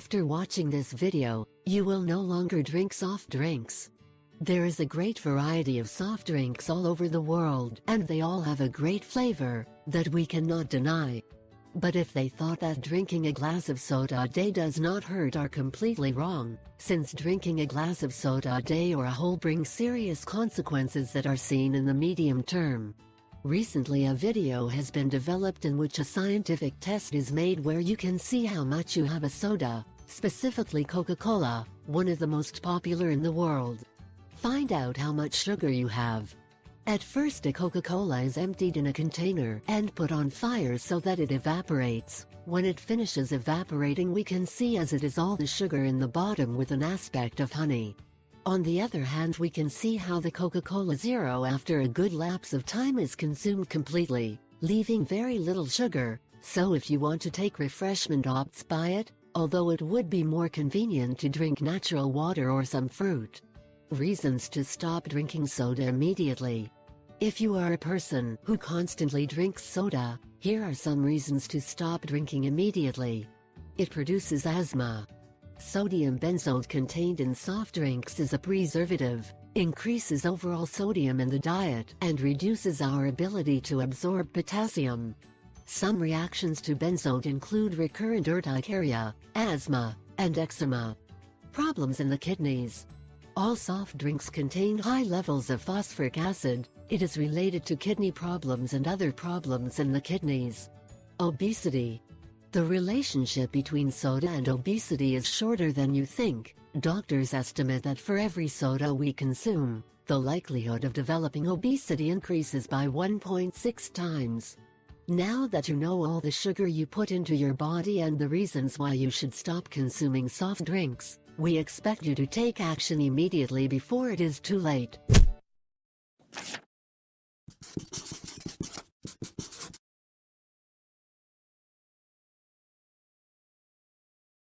After watching this video, you will no longer drink soft drinks. There is a great variety of soft drinks all over the world, and they all have a great flavor that we cannot deny. But if they thought that drinking a glass of soda a day does not hurt, are completely wrong, since drinking a glass of soda a day or a whole brings serious consequences that are seen in the medium term. Recently a video has been developed in which a scientific test is made where you can see how much you have a soda, specifically Coca-Cola, one of the most popular in the world. Find out how much sugar you have. At first a Coca-Cola is emptied in a container and put on fire so that it evaporates. When it finishes evaporating, we can see as it is all the sugar in the bottom with an aspect of honey. On the other hand, we can see how the Coca-Cola Zero after a good lapse of time is consumed completely, leaving very little sugar. So if you want to take refreshment, opts by it, although it would be more convenient to drink natural water or some fruit. Reasons to stop drinking soda immediately. If you are a person who constantly drinks soda, here are some reasons to stop drinking immediately. It produces asthma. Sodium benzoate contained in soft drinks is a preservative, increases overall sodium in the diet, and reduces our ability to absorb potassium. Some reactions to benzoate include recurrent urticaria, asthma, and eczema. Problems in the kidneys. All soft drinks contain high levels of phosphoric acid. It is related to kidney problems and other problems in the kidneys. Obesity. The relationship between soda and obesity is shorter than you think. Doctors estimate that for every soda we consume, the likelihood of developing obesity increases by 1.6 times. Now that you know all the sugar you put into your body and the reasons why you should stop consuming soft drinks, we expect you to take action immediately before it is too late.